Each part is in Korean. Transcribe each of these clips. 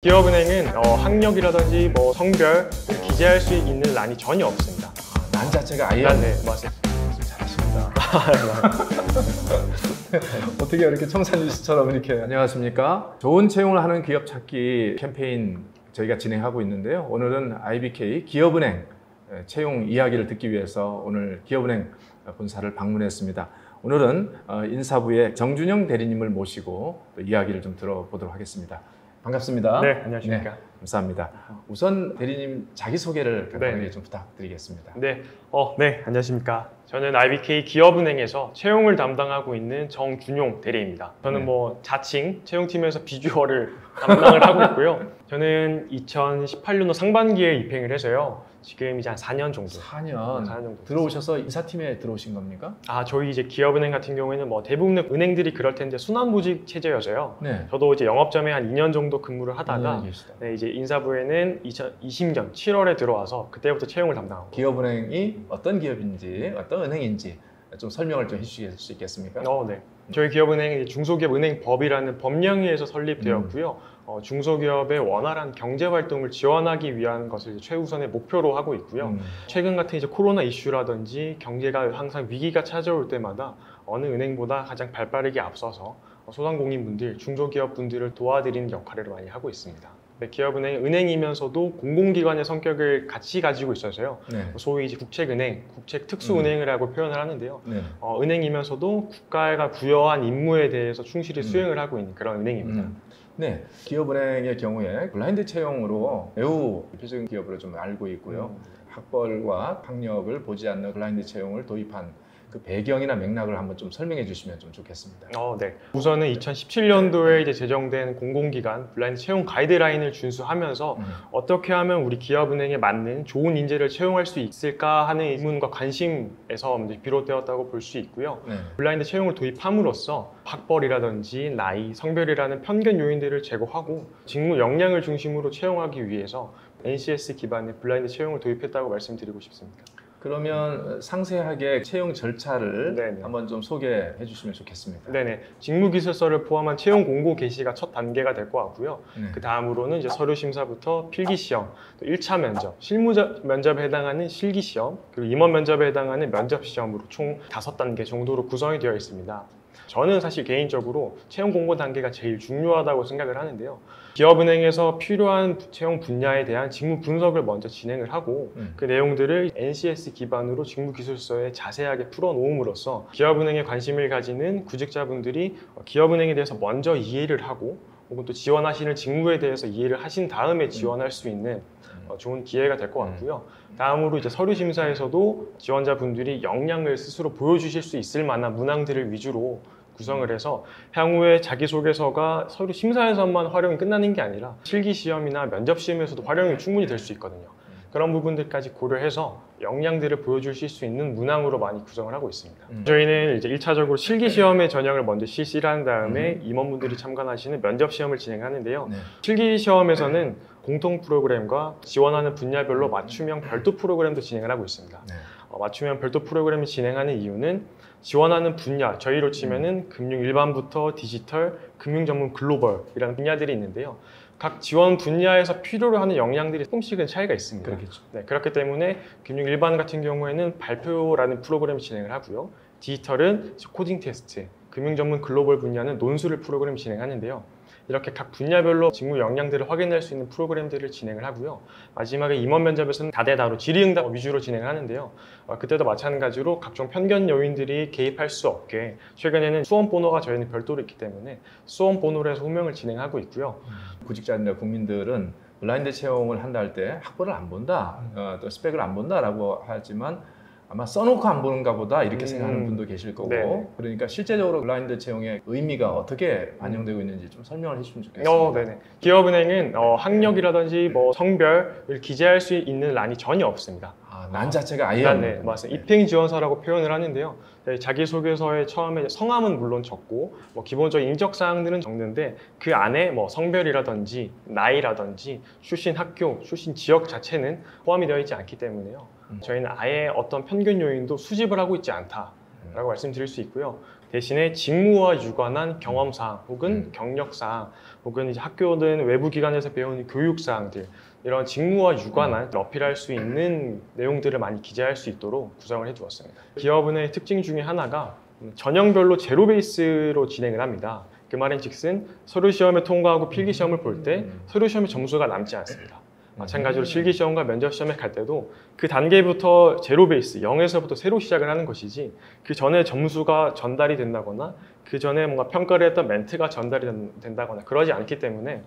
기업은행은 학력이라든지 성별 기재할 수 있는 란이 전혀 없습니다. 란 자체가 아예 네, 맞습니다. 잘하십니다. 어떻게 이렇게 청산유수처럼 이렇게. 안녕하십니까. 좋은 채용을 하는 기업 찾기 캠페인 저희가 진행하고 있는데요. 오늘은 IBK 기업은행 채용 이야기를 듣기 위해서 오늘 기업은행 본사를 방문했습니다. 오늘은 인사부의 정준영 대리님을 모시고 또 이야기를 좀 들어보도록 하겠습니다. 반갑습니다. 네, 안녕하십니까. 네, 감사합니다. 우선 대리님 자기소개를 간단하게 좀 부탁드리겠습니다. 네, 안녕하십니까. 저는 IBK 기업은행에서 채용을 담당하고 있는 정준용 대리입니다. 저는 자칭 채용팀에서 비주얼을 담당을 하고 있고요. 저는 2018년도 상반기에 입행을 해서요. 지금 이제 한 4년 정도. 4년 정도 들어오셔서 인사팀에 들어오신 겁니까? 저희 이제 기업은행 같은 경우에는 대부분의 은행들이 그럴 텐데 순환보직 체제여서요. 네. 저도 이제 영업점에 한 2년 정도 근무를 하다가 이제 인사부에는 2020년 7월에 들어와서 그때부터 채용을 담당하고. 기업은행이 어떤 기업인지, 어떤 은행인지 좀 설명을 좀 해주실 수 있겠습니까? 네. 저희 기업은행은 중소기업은행법이라는 법령에서 설립되었고요. 중소기업의 원활한 경제활동을 지원하기 위한 것을 최우선의 목표로 하고 있고요. 최근 같은 이제 코로나 이슈라든지 경제가 항상 위기가 찾아올 때마다 어느 은행보다 가장 발빠르게 앞서서 소상공인분들, 중소기업분들을 도와드리는 역할을 많이 하고 있습니다. 네, 기업은행은 은행이면서도 공공기관의 성격을 같이 가지고 있어서요. 네. 소위 이제 국책은행, 국책특수은행이라고 표현을 하는데요. 네. 은행이면서도 국가가 부여한 임무에 대해서 충실히 수행을 하고 있는 그런 은행입니다. 네, 기업은행의 경우에 블라인드 채용으로 매우 대표적인 기업으로 좀 알고 있고요. 학벌과 학력을 보지 않는 블라인드 채용을 도입한 그 배경이나 맥락을 한번 좀 설명해 주시면 좀 좋겠습니다. 네. 우선은 2017년도에 이제 제정된 공공기관 블라인드 채용 가이드라인을 준수하면서 어떻게 하면 우리 기업은행에 맞는 좋은 인재를 채용할 수 있을까 하는 의문과 관심에서 비롯되었다고 볼 수 있고요. 네. 블라인드 채용을 도입함으로써 학벌이라든지 나이, 성별이라는 편견 요인들을 제거하고 직무 역량을 중심으로 채용하기 위해서 NCS 기반의 블라인드 채용을 도입했다고 말씀드리고 싶습니다. 그러면 상세하게 채용 절차를 네네. 한번 좀 소개해 주시면 좋겠습니다. 네네. 직무기술서를 포함한 채용 공고 게시가 첫 단계가 될 것 같고요. 네. 그 다음으로는 이제 서류 심사부터 필기시험, 또 1차 면접, 실무 면접에 해당하는 실기시험, 그리고 임원 면접에 해당하는 면접시험으로 총 5단계 정도로 구성이 되어 있습니다. 저는 사실 개인적으로 채용 공고 단계가 제일 중요하다고 생각을 하는데요. 기업은행에서 필요한 채용 분야에 대한 직무 분석을 먼저 진행을 하고 그 내용들을 NCS 기반으로 직무기술서에 자세하게 풀어놓음으로써 기업은행에 관심을 가지는 구직자분들이 기업은행에 대해서 먼저 이해를 하고 혹은 또 지원하시는 직무에 대해서 이해를 하신 다음에 지원할 수 있는 좋은 기회가 될 것 같고요. 다음으로 이제 서류 심사에서도 지원자분들이 역량을 스스로 보여주실 수 있을 만한 문항들을 위주로 구성을 해서 향후에 자기소개서가 서류 심사에서만 활용이 끝나는 게 아니라 실기시험이나 면접시험에서도 활용이 충분히 될 수 있거든요. 그런 부분들까지 고려해서 역량들을 보여주실 수 있는 문항으로 많이 구성을 하고 있습니다. 저희는 이제 1차적으로 실기시험의 전형을 먼저 실시를 한 다음에 임원분들이 참관하시는 면접시험을 진행하는데요. 네. 실기시험에서는 공통 프로그램과 지원하는 분야별로 맞춤형 별도 프로그램도 진행을 하고 있습니다. 네. 맞춤형 별도 프로그램을 진행하는 이유는 지원하는 분야, 저희로 치면은 금융 일반부터 디지털, 금융 전문 글로벌이라는 분야들이 있는데요. 각 지원 분야에서 필요로 하는 역량들이 조금씩은 차이가 있습니다. 그렇겠죠. 네, 그렇기 때문에 금융 일반 같은 경우에는 발표라는 프로그램을 진행을 하고요. 디지털은 코딩 테스트, 금융 전문 글로벌 분야는 논술을 프로그램 진행하는데요. 이렇게 각 분야별로 직무 역량들을 확인할 수 있는 프로그램들을 진행을 하고요. 마지막에 임원 면접에서는 다대다로 질의응답 위주로 진행을 하는데요. 그때도 마찬가지로 각종 편견 요인들이 개입할 수 없게 최근에는 수험 번호가 저희는 별도로 있기 때문에 수험 번호로 해서 호명을 진행하고 있고요. 구직자들이나 국민들은 블라인드 채용을 한다 할 때 학벌을 안 본다, 또 스펙을 안 본다라고 하지만 아마 써놓고 안 보는가 보다 이렇게 생각하는 분도 계실 거고 네네. 그러니까 실제적으로 블라인드 채용의 의미가 어떻게 반영되고 있는지 좀 설명을 해주시면 좋겠습니다. 네네. 기업은행은 학력이라든지 성별을 기재할 수 있는 란이 전혀 없습니다. 난 자체가 아예 네, 맞습니다. 입행 지원서라고 표현을 하는데요. 자기소개서에 처음에 성함은 물론 적고 기본적인 인적 사항들은 적는데 그 안에 성별이라든지 나이라든지 출신 학교, 출신 지역 자체는 포함이 되어 있지 않기 때문에요. 저희는 아예 어떤 편견 요인도 수집을 하고 있지 않다라고 말씀드릴 수 있고요. 대신에 직무와 유관한 경험사항 혹은 경력사항 혹은 이제 학교든 외부 기관에서 배우는 교육사항들 이런 직무와 유관한 어필할 수 있는 내용들을 많이 기재할 수 있도록 구성을 해두었습니다. 기업은의 특징 중에 하나가 전형별로 제로 베이스로 진행을 합니다. 그 말인즉슨 서류 시험에 통과하고 필기 시험을 볼 때 서류 시험의 점수가 남지 않습니다. 마찬가지로 실기 시험과 면접 시험에 갈 때도 그 단계부터 제로 베이스, 0에서부터 새로 시작을 하는 것이지 그 전에 점수가 전달이 된다거나 그 전에 뭔가 평가를 했던 멘트가 전달이 된다거나 그러지 않기 때문에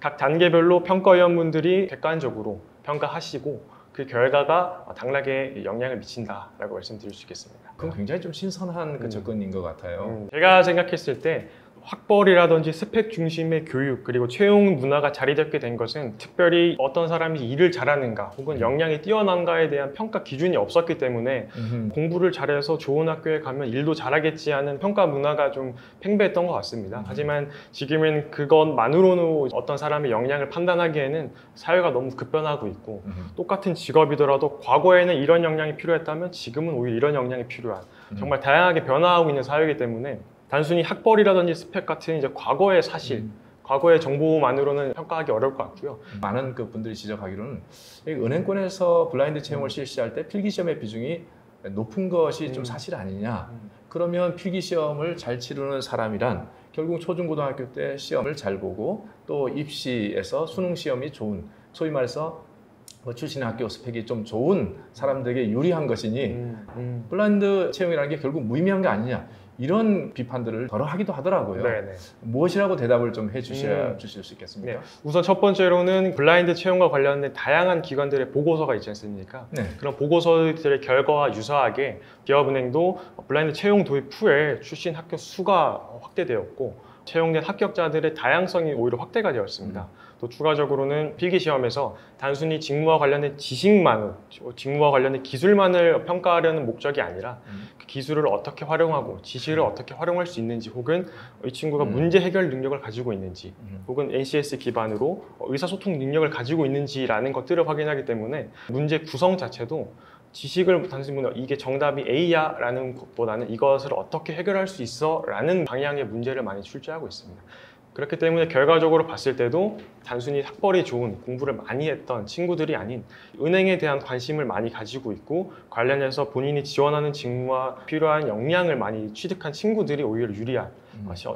각 단계별로 평가위원분들이 객관적으로 평가하시고 그 결과가 당락에 영향을 미친다라고 말씀드릴 수 있겠습니다. 그건 굉장히 좀 신선한 그 접근인 것 같아요. 제가 생각했을 때 학벌이라든지 스펙 중심의 교육 그리고 채용 문화가 자리 잡게 된 것은 특별히 어떤 사람이 일을 잘하는가 혹은 역량이 뛰어난가에 대한 평가 기준이 없었기 때문에 공부를 잘해서 좋은 학교에 가면 일도 잘하겠지 하는 평가 문화가 좀 팽배했던 것 같습니다. 하지만 지금은 그것만으로는 어떤 사람의 역량을 판단하기에는 사회가 너무 급변하고 있고 똑같은 직업이더라도 과거에는 이런 역량이 필요했다면 지금은 오히려 이런 역량이 필요한 정말 다양하게 변화하고 있는 사회이기 때문에 단순히 학벌이라든지 스펙 같은 이제 과거의 사실, 과거의 정보만으로는 평가하기 어려울 것 같고요. 많은 그 분들이 지적하기로는 은행권에서 블라인드 채용을 실시할 때 필기 시험의 비중이 높은 것이 좀 사실 아니냐. 그러면 필기 시험을 잘 치르는 사람이란 결국 초중고등학교 때 시험을 잘 보고 또 입시에서 수능 시험이 좋은, 소위 말해서 출신 학교 스펙이 좀 좋은 사람들에게 유리한 것이니 블라인드 채용이라는 게 결국 무의미한 게 아니냐. 이런 비판들을 여러 하기도 하더라고요. 네네. 무엇이라고 대답을 좀 해주실 수 있겠습니까? 네. 우선 첫 번째로는 블라인드 채용과 관련된 다양한 기관들의 보고서가 있지 않습니까? 네. 그런 보고서들의 결과와 유사하게 기업은행도 블라인드 채용 도입 후에 출신 학교 수가 확대되었고 채용된 합격자들의 다양성이 오히려 확대가 되었습니다. 또 추가적으로는 필기시험에서 단순히 직무와 관련된 지식만을, 직무와 관련된 기술만을 평가하려는 목적이 아니라 그 기술을 어떻게 활용하고 지식을 어떻게 활용할 수 있는지 혹은 이 친구가 문제 해결 능력을 가지고 있는지 혹은 NCS 기반으로 의사소통 능력을 가지고 있는지라는 것들을 확인하기 때문에 문제 구성 자체도 지식을 단순히 이게 정답이 A야 라는 것보다는 이것을 어떻게 해결할 수 있어 라는 방향의 문제를 많이 출제하고 있습니다. 그렇기 때문에 결과적으로 봤을 때도 단순히 학벌이 좋은 공부를 많이 했던 친구들이 아닌 은행에 대한 관심을 많이 가지고 있고 관련해서 본인이 지원하는 직무와 필요한 역량을 많이 취득한 친구들이 오히려 유리한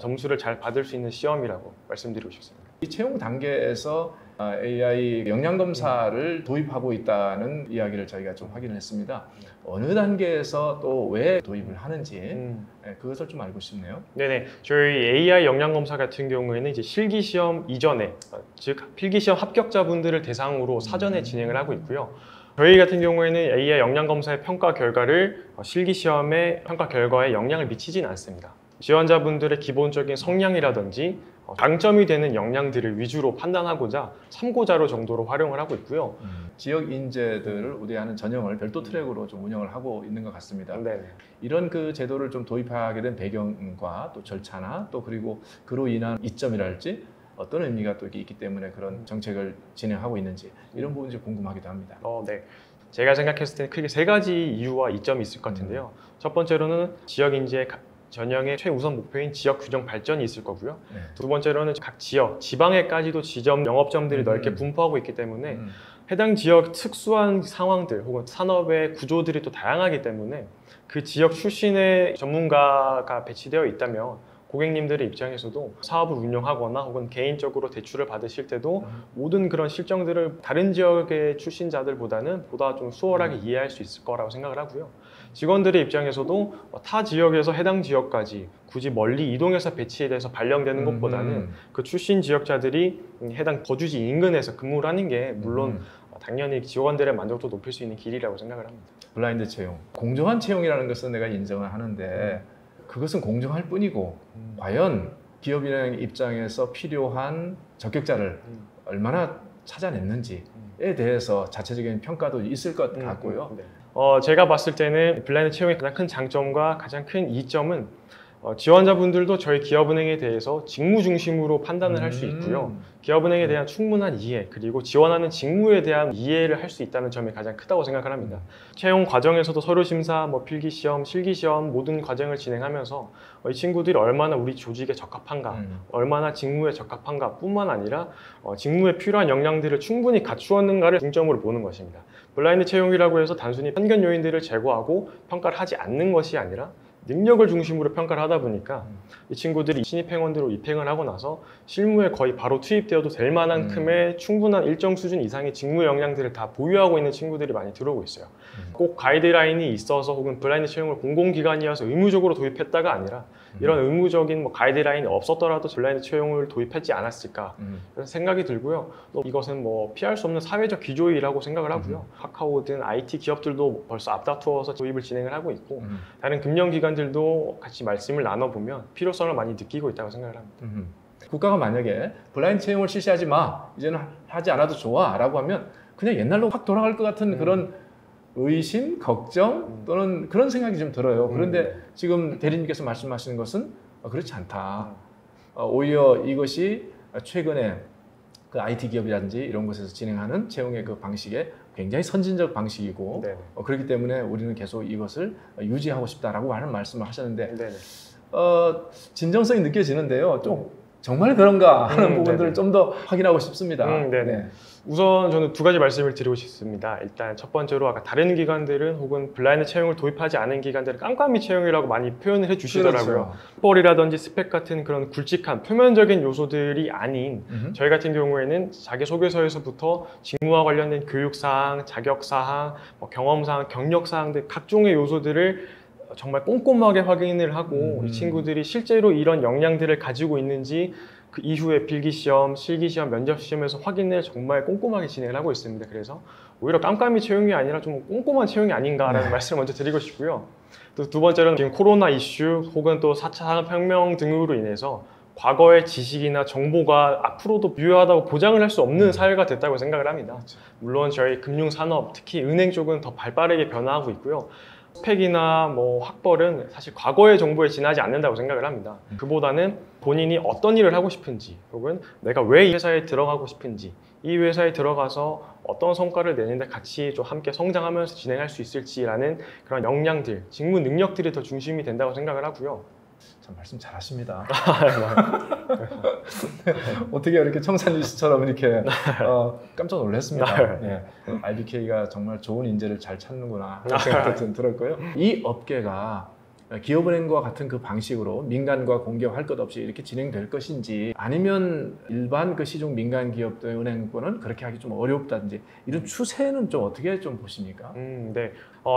점수를 잘 받을 수 있는 시험이라고 말씀드리고 싶습니다. 이 채용 단계에서 AI 역량 검사를 도입하고 있다는 이야기를 저희가 좀 확인을 했습니다. 어느 단계에서 또 왜 도입을 하는지 그것을 좀 알고 싶네요. 네네, 저희 AI 역량 검사 같은 경우에는 이제 실기 시험 이전에, 즉 필기 시험 합격자분들을 대상으로 사전에 진행을 하고 있고요. 저희 같은 경우에는 AI 역량 검사의 평가 결과를 실기 시험의 평가 결과에 영향을 미치지는 않습니다. 지원자분들의 기본적인 성향이라든지 장점이 되는 역량들을 위주로 판단하고자 참고자료 정도로 활용을 하고 있고요. 지역 인재들을 우대하는 전형을 별도 트랙으로 좀 운영을 하고 있는 것 같습니다. 네네. 이런 그 제도를 좀 도입하게 된 배경과 또 절차나 또 그리고 그로 인한 이점이랄지 어떤 의미가 또 있기 때문에 그런 정책을 진행하고 있는지 이런 부분이 좀 궁금하기도 합니다. 네. 제가 생각했을 때는 크게 세 가지 이유와 이점이 있을 것 같은데요. 첫 번째로는 지역 인재 전형의 최우선 목표인 지역 균형 발전이 있을 거고요. 두 번째로는 각 지역, 지방에까지도 지점, 영업점들이 넓게 분포하고 있기 때문에 해당 지역 특수한 상황들 혹은 산업의 구조들이 또 다양하기 때문에 그 지역 출신의 전문가가 배치되어 있다면 고객님들의 입장에서도 사업을 운영하거나 혹은 개인적으로 대출을 받으실 때도 모든 그런 실정들을 다른 지역의 출신자들보다는 보다 좀 수월하게 이해할 수 있을 거라고 생각을 하고요. 직원들의 입장에서도 타 지역에서 해당 지역까지 굳이 멀리 이동해서 배치돼서 발령되는 것보다는 그 출신 지역자들이 해당 거주지 인근에서 근무를 하는 게 물론 당연히 직원들의 만족도 높일 수 있는 길이라고 생각을 합니다. 블라인드 채용, 공정한 채용이라는 것은 내가 인정을 하는데 그것은 공정할 뿐이고 과연 기업인의 입장에서 필요한 적격자를 얼마나 찾아냈는지에 대해서 자체적인 평가도 있을 것 같고요. 제가 봤을 때는 블라인드 채용의 가장 큰 장점과 가장 큰 이점은 지원자분들도 저희 기업은행에 대해서 직무 중심으로 판단을 할 수 있고요. 기업은행에 대한 충분한 이해, 그리고 지원하는 직무에 대한 이해를 할 수 있다는 점이 가장 크다고 생각을 합니다. 채용 과정에서도 서류 심사, 필기시험, 실기시험 모든 과정을 진행하면서 이 친구들이 얼마나 우리 조직에 적합한가, 얼마나 직무에 적합한가 뿐만 아니라 직무에 필요한 역량들을 충분히 갖추었는가를 중점으로 보는 것입니다. 블라인드 채용이라고 해서 단순히 편견 요인들을 제거하고 평가를 하지 않는 것이 아니라 능력을 중심으로 평가를 하다 보니까 이 친구들이 신입행원으로 입행을 하고 나서 실무에 거의 바로 투입되어도 될 만큼의 충분한 일정 수준 이상의 직무 역량들을 다 보유하고 있는 친구들이 많이 들어오고 있어요. 꼭 가이드라인이 있어서 혹은 블라인드 채용을 공공기관이어서 의무적으로 도입했다가 아니라 이런 의무적인 가이드라인이 없었더라도 블라인드 채용을 도입하지 않았을까 그래서 생각이 들고요. 또 이것은 피할 수 없는 사회적 기조이라고 생각을 하고요. 카카오든 IT 기업들도 벌써 앞다투어서 도입을 진행을 하고 있고 다른 금융기관들도 같이 말씀을 나눠보면 필요성을 많이 느끼고 있다고 생각을 합니다. 국가가 만약에 블라인드 채용을 실시하지 마, 이제는 하지 않아도 좋아 라고 하면 그냥 옛날로 확 돌아갈 것 같은 그런 의심, 걱정 또는 그런 생각이 좀 들어요. 그런데 지금 대리님께서 말씀하시는 것은 그렇지 않다. 오히려 이것이 최근에 그 IT 기업이라든지 이런 곳에서 진행하는 채용의 그 방식에 굉장히 선진적 방식이고 그렇기 때문에 우리는 계속 이것을 유지하고 싶다라고 하는 말씀을 하셨는데 진정성이 느껴지는데요. 좀 정말 그런가 하는 부분들을 좀 더 확인하고 싶습니다. 우선 저는 두 가지 말씀을 드리고 싶습니다. 일단 첫 번째로 아까 다른 기관들은 혹은 블라인드 채용을 도입하지 않은 기관들은 깜깜이 채용이라고 많이 표현을 해주시더라고요. 학벌이라든지 스펙 같은 그런 굵직한 표면적인 요소들이 아닌 저희 같은 경우에는 자기소개서에서부터 직무와 관련된 교육사항, 자격사항, 경험사항, 경력사항 등 각종의 요소들을 정말 꼼꼼하게 확인을 하고 이 친구들이 실제로 이런 역량들을 가지고 있는지 그 이후에 필기시험, 실기시험, 면접시험에서 확인을 정말 꼼꼼하게 진행을 하고 있습니다. 그래서 오히려 깜깜이 채용이 아니라 좀 꼼꼼한 채용이 아닌가라는 말씀을 먼저 드리고 싶고요. 또 두 번째로는 지금 코로나 이슈 혹은 또 4차 산업혁명 등으로 인해서 과거의 지식이나 정보가 앞으로도 유효하다고 보장을 할 수 없는 사회가 됐다고 생각을 합니다. 물론 저희 금융산업, 특히 은행 쪽은 더 발빠르게 변화하고 있고요. 스펙이나 학벌은 사실 과거의 정보에 지나지 않는다고 생각을 합니다. 그보다는 본인이 어떤 일을 하고 싶은지 혹은 내가 왜 이 회사에 들어가고 싶은지 이 회사에 들어가서 어떤 성과를 내는데 같이 좀 함께 성장하면서 진행할 수 있을지라는 그런 역량들, 직무 능력들이 더 중심이 된다고 생각을 하고요. 참 말씀 잘하십니다. 어떻게 이렇게 청산유수처럼 이렇게 깜짝 놀랐습니다. IBK가 정말 좋은 인재를 잘 찾는구나 하는 생각도 들었고요. 이 업계가 기업은행과 같은 그 방식으로 민간과 공개할 것 없이 이렇게 진행될 것인지 아니면 일반 그 시중 민간 기업들 은행권은 그렇게 하기 좀 어렵다든지 이런 추세는 좀 어떻게 좀 보십니까? 네.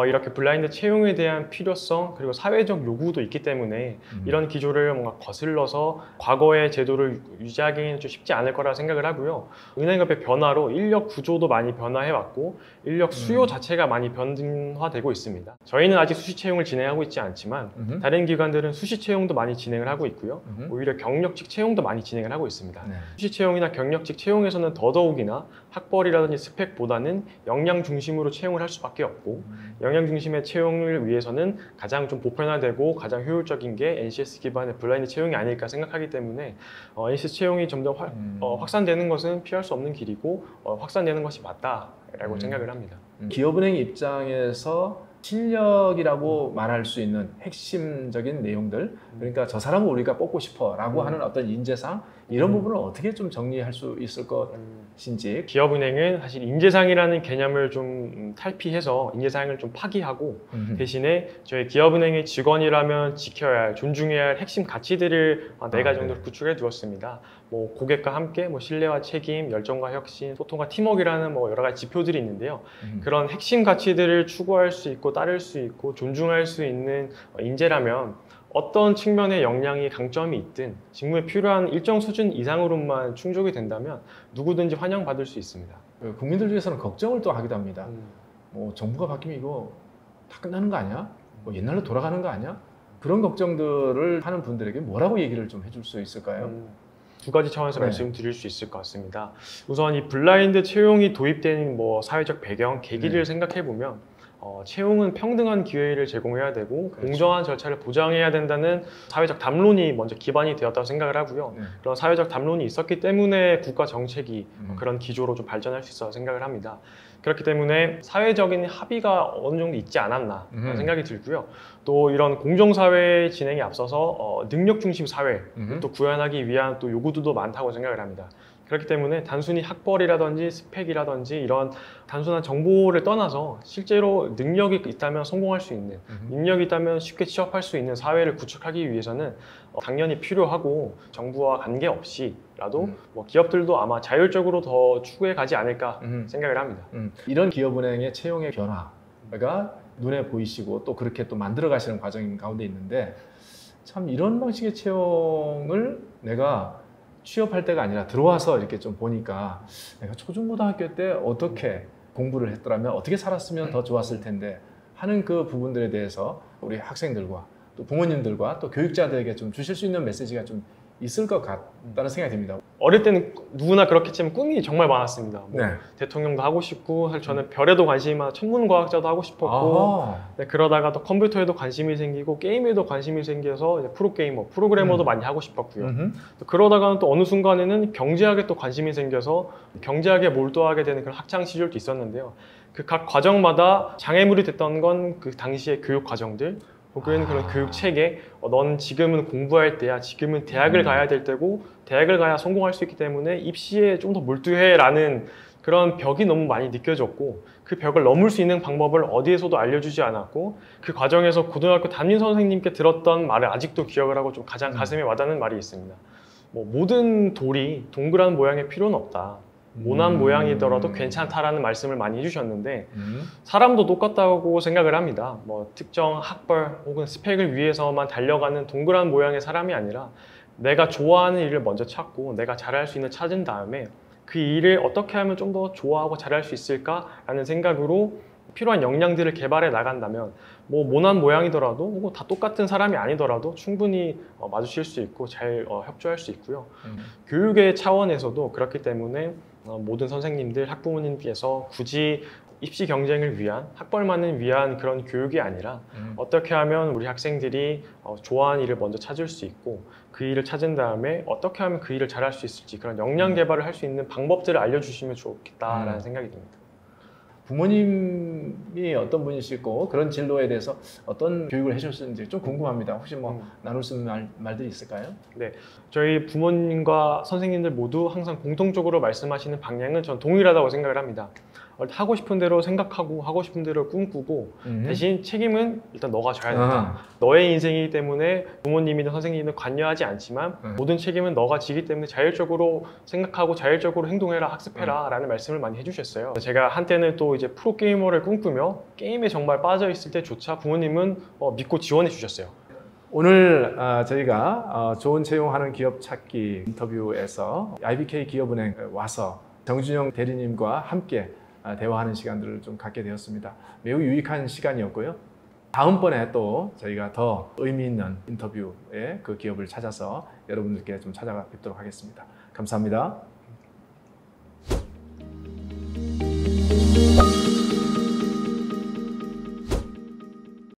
이렇게 블라인드 채용에 대한 필요성 그리고 사회적 요구도 있기 때문에 이런 기조를 뭔가 거슬러서 과거의 제도를 유지하기는 좀 쉽지 않을 거라 생각을 하고요. 은행업의 변화로 인력 구조도 많이 변화해왔고 인력 수요 자체가 많이 변화되고 있습니다. 저희는 아직 수시 채용을 진행하고 있지 않지만 다른 기관들은 수시 채용도 많이 진행을 하고 있고요. 오히려 경력직 채용도 많이 진행을 하고 있습니다. 수시 채용이나 경력직 채용에서는 더더욱이나 학벌이라든지 스펙보다는 역량 중심으로 채용을 할 수밖에 없고 역량 중심의 채용을 위해서는 가장 좀 보편화되고 가장 효율적인 게 NCS 기반의 블라인드 채용이 아닐까 생각하기 때문에 NCS 채용이 점점 확산되는 것은 피할 수 없는 길이고 확산되는 것이 맞다라고 생각을 합니다. 기업은행 입장에서 실력이라고 말할 수 있는 핵심적인 내용들, 그러니까 저 사람은 우리가 뽑고 싶어 라고 하는 어떤 인재상 이런 부분을 어떻게 좀 정리할 수 있을 것인지. 기업은행은 사실 인재상이라는 개념을 좀 탈피해서 인재상을 좀 파기하고 대신에 저희 기업은행의 직원이라면 지켜야 할, 존중해야 할 핵심 가치들을 4가지 정도로 구축해 두었습니다. 고객과 함께 신뢰와 책임, 열정과 혁신, 소통과 팀워크라는 여러 가지 지표들이 있는데요. 그런 핵심 가치들을 추구할 수 있고 따를 수 있고 존중할 수 있는 인재라면 어떤 측면의 역량이 강점이 있든 직무에 필요한 일정 수준 이상으로만 충족이 된다면 누구든지 환영받을 수 있습니다. 국민들 위해서는 걱정을 또 하기도 합니다. 정부가 바뀌면 이거 다 끝나는 거 아니야? 옛날로 돌아가는 거 아니야? 그런 걱정들을 하는 분들에게 뭐라고 얘기를 좀 해줄 수 있을까요? 두 가지 차원에서 말씀드릴 수 있을 것 같습니다. 우선 이 블라인드 채용이 도입된 사회적 배경, 계기를 생각해 보면 채용은 평등한 기회를 제공해야 되고 그렇죠. 공정한 절차를 보장해야 된다는 사회적 담론이 먼저 기반이 되었다고 생각을 하고요. 네. 그런 사회적 담론이 있었기 때문에 국가 정책이 음. 그런 기조로 좀 발전할 수 있다고 생각을 합니다. 그렇기 때문에 사회적인 합의가 어느 정도 있지 않았나 그런 생각이 들고요. 또 이런 공정사회 진행에 앞서서 능력 중심 사회를 또 구현하기 위한 또 요구들도 많다고 생각을 합니다. 그렇기 때문에 단순히 학벌이라든지 스펙이라든지 이런 단순한 정보를 떠나서 실제로 능력이 있다면 성공할 수 있는, 능력이 있다면 쉽게 취업할 수 있는 사회를 구축하기 위해서는 당연히 필요하고 정부와 관계없이라도 뭐 기업들도 아마 자율적으로 더 추구해 가지 않을까 생각을 합니다. 이런 기업은행의 채용의 변화가 눈에 보이시고 또 그렇게 또 만들어 가시는 과정 가운데 있는데 참 이런 방식의 채용을 내가 취업할 때가 아니라 들어와서 이렇게 좀 보니까 내가 초중고등학교 때 어떻게 공부를 했더라면 어떻게 살았으면 더 좋았을 텐데 하는 그 부분들에 대해서 우리 학생들과 또 부모님들과 또 교육자들에게 좀 주실 수 있는 메시지가 좀 있을 것 같다는 생각이 듭니다. 어릴 때는 누구나 그렇겠지만 꿈이 정말 많았습니다. 뭐 네. 대통령도 하고 싶고 사실 저는 별에도 관심이 많아 천문과학자도 하고 싶었고 네, 그러다가 또 컴퓨터에도 관심이 생기고 게임에도 관심이 생겨서 이제 프로게이머, 프로그래머도 많이 하고 싶었고요. 또 그러다가는 또 어느 순간에는 경제학에 또 관심이 생겨서 경제학에 몰두하게 되는 그런 학창 시절도 있었는데요. 그 각 과정마다 장애물이 됐던 건 그 당시의 교육 과정들 혹은 그런 교육 체계, 넌 지금은 공부할 때야, 지금은 대학을 가야 될 때고 대학을 가야 성공할 수 있기 때문에 입시에 좀 더 몰두해라는 그런 벽이 너무 많이 느껴졌고 그 벽을 넘을 수 있는 방법을 어디에서도 알려주지 않았고 그 과정에서 고등학교 담임 선생님께 들었던 말을 아직도 기억을 하고 좀 가장 가슴에 와닿는 말이 있습니다. 뭐 모든 돌이 동그란 모양의 필요는 없다. 모난 모양이더라도 괜찮다라는 말씀을 많이 해주셨는데 사람도 똑같다고 생각을 합니다. 뭐 특정 학벌 혹은 스펙을 위해서만 달려가는 동그란 모양의 사람이 아니라 내가 좋아하는 일을 먼저 찾고 내가 잘할 수 있는 찾은 다음에 그 일을 어떻게 하면 좀 더 좋아하고 잘할 수 있을까라는 생각으로 필요한 역량들을 개발해 나간다면 뭐 모난 모양이더라도 뭐 다 똑같은 사람이 아니더라도 충분히 마주칠 수 있고 잘 협조할 수 있고요. 교육의 차원에서도 그렇기 때문에 모든 선생님들, 학부모님께서 굳이 입시 경쟁을 위한 학벌만을 위한 그런 교육이 아니라 어떻게 하면 우리 학생들이 좋아하는 일을 먼저 찾을 수 있고 그 일을 찾은 다음에 어떻게 하면 그 일을 잘할 수 있을지 그런 역량 개발을 할 수 있는 방법들을 알려주시면 좋겠다라는 생각이 듭니다. 부모님이 어떤 분이시고 그런 진로에 대해서 어떤 교육을 해주셨는지 좀 궁금합니다. 혹시 뭐 나눌 수 있는 말들이 있을까요? 네, 저희 부모님과 선생님들 모두 항상 공통적으로 말씀하시는 방향은 전 동일하다고 생각을 합니다. 하고 싶은 대로 생각하고 하고 싶은 대로 꿈꾸고 대신 책임은 일단 너가 져야 된다. 너의 인생이기 때문에 부모님이든 선생님이든 관여하지 않지만 모든 책임은 너가 지기 때문에 자율적으로 생각하고 자율적으로 행동해라, 학습해라 라는 말씀을 많이 해주셨어요. 제가 한때는 또 이제 프로게이머를 꿈꾸며 게임에 정말 빠져있을 때조차 부모님은 믿고 지원해 주셨어요. 오늘 저희가 좋은 채용하는 기업 찾기 인터뷰에서 IBK 기업은행 와서 정준영 대리님과 함께 대화하는 시간들을 좀 갖게 되었습니다. 매우 유익한 시간이었고요. 다음번에 또 저희가 더 의미 있는 인터뷰에 그 기업을 찾아서 여러분들께 좀 찾아뵙도록 하겠습니다. 감사합니다.